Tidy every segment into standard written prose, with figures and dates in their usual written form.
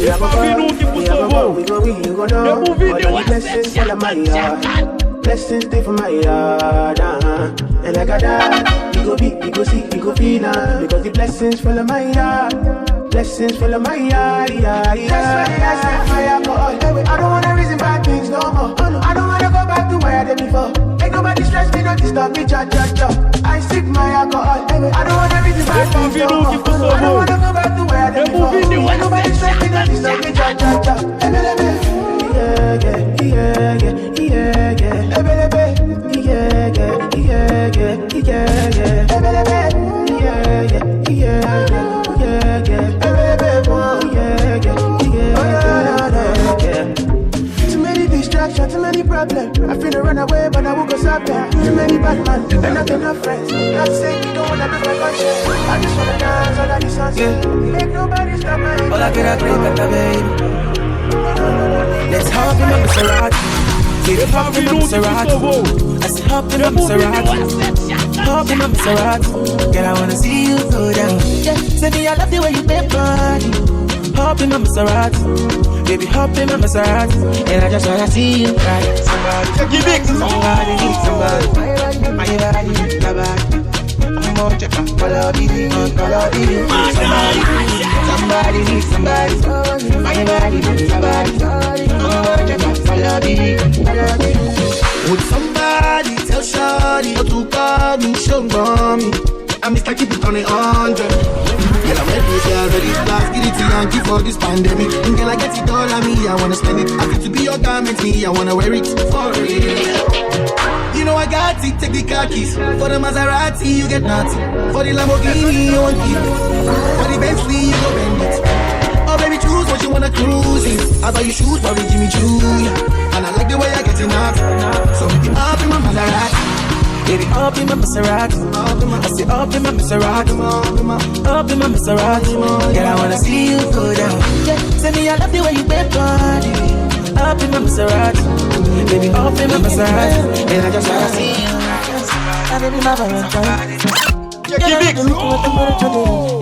We go know. Blessings full of my yard. Blessings stay for my yard. And like I die, we go be, we go see, we go feel because the blessings full of my yard. Blessings full of my yard. That's why I set fire for all. I don't wanna reason bad things no more. I don't wanna go back to where I did before. Ain't nobody stress me, don't disturb me, cha. I sip my alcohol. I don't wanna reason bad things no more. I don't wanna go back to where I did before. Ain't nobody stress me, don't disturb me, cha. Too many distractions, too many problems. I feel to run away, but I won't go stop there. Too many bad men, and not enough friends. Not saying you don't wanna lose my conscience. I just wanna dance all of the sunset. Make nobody stop my head. All I get a great baby. Let's hop in my Maserati. Baby, hop in my Maserati. I said hop in my Maserati. Hop in my Maserati. Girl, I wanna see you go down. Yeah, say me I love the way you bend body. Hop in my Maserati. Baby, hop in my Maserati. And I just wanna see you ride. Somebody, give it. Somebody need somebody. My body, your body. I'm more check out. Color baby, color baby. Somebody needs somebody. My body needs somebody. I'm more check out. Color baby. Would somebody tell Shawty how to call me, show me? I'm Mr. Keep it on 100. Girl, I'm ready, last get it to Yankee for this pandemic. And girl, I get it all on me, I wanna spend it. I feel to be your garment, me, I wanna wear it for real. You know I got it, take the car keys. For the Maserati, you get nothing. For the Lamborghini, you won't keep it. For the Bentley, you go bend it. Oh baby, choose what you wanna cruise in. I buy you shoes for Jimmy Choo. And I like the way I get it up. So we can up in my Maserati. Baby, up in my Maserati. I say up in my Maserati. Up in my Maserati. Girl, I wanna see you go down. Yeah, say me I love the way you bend body. Up in my Maserati. Baby, up in my Maserati. And I just wanna see you. I baby, my Valentine.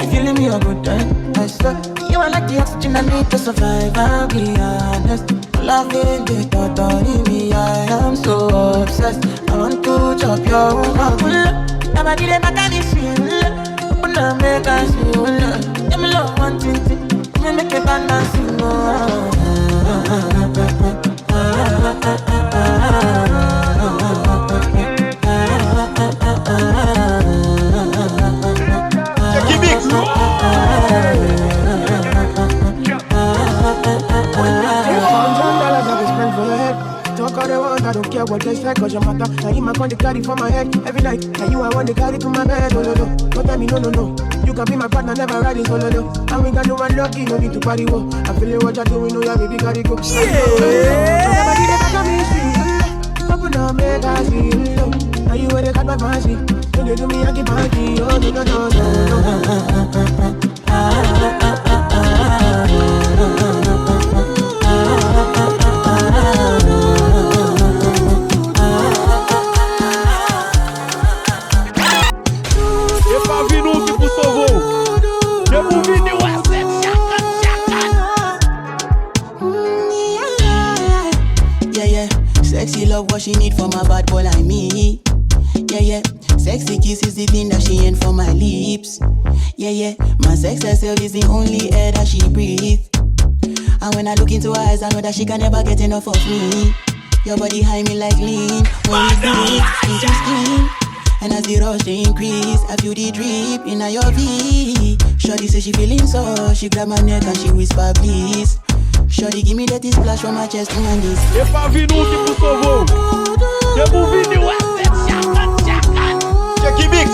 If you leave me a good time, I stop. You are like the oxygen I need to survive, I'll be honest. Loving the thought of me, I am so obsessed. I want to chop your own. Nobody let my candy feel. Open up, make us feel. Let me love one thing. Let me make a band and sing. I don't care what they say, cause your matter. Now you my con, they carry for my head every night. Now you I want to carry to my bed, oh no. Don't tell me no. You can be my partner, never riding solo, no. And we got no one lucky, no need to party, whoa. I feel like what you're doing, no, yeah, baby, gotta go. Nobody never come in street. Open up, make us feel. Now you where they got my fancy. When you do me, I keep party, oh no. Sexy love what she need from a bad boy like me. Yeah. Sexy kiss is the thing that she ain't for my lips. Yeah. My sex herself is the only air that she breathes. And when I look into her eyes, I know that she can never get enough of me. Your body high me like lean. When we do it, skin to skin. And as the rush they increase, I feel the drip in your V. Shorty say she feeling so, she grab my neck and she whisper please. Shorty give me that splash from my chest to my knees. E pra vir no que pro voo. Deu um vídeo chacan. Check it mix.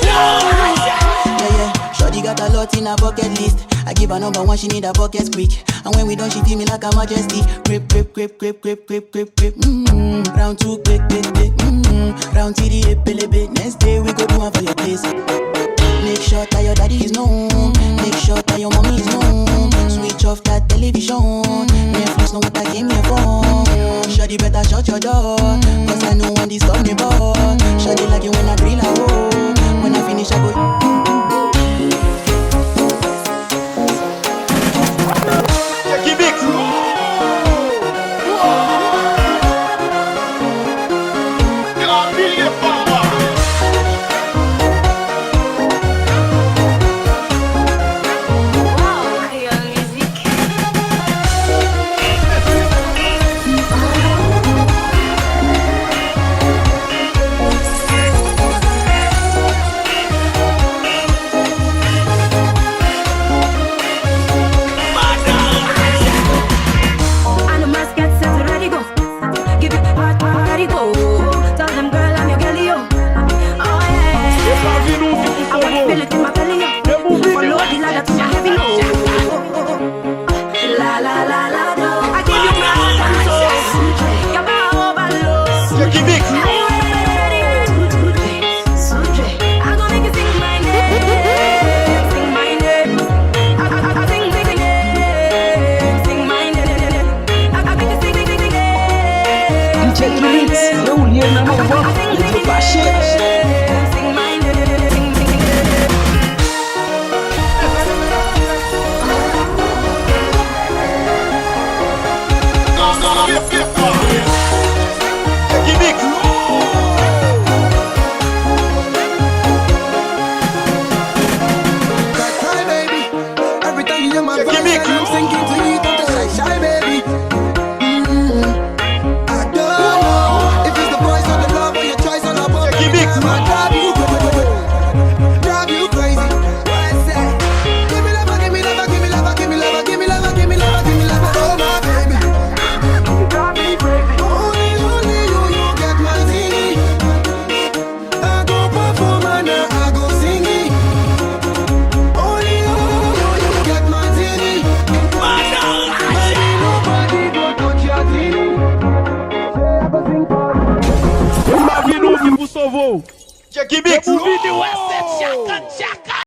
Yeah. Shorty got a lot in her bucket list. I give her number one, she need a bucket quick. And when we done, she feel me like a majesty. Grip. Round two, quick. Round TD, pelebe. Next day we go do one for your place. Make sure that your daddy is known. Make sure that your mommy is known. Switch off that television. Netflix know what I came here for. Shawty you better shut your door. Cause I know when this stop me ball. Shut it like you when I drill a hole. When I finish I go. Jackie Mix. Jackie Mix.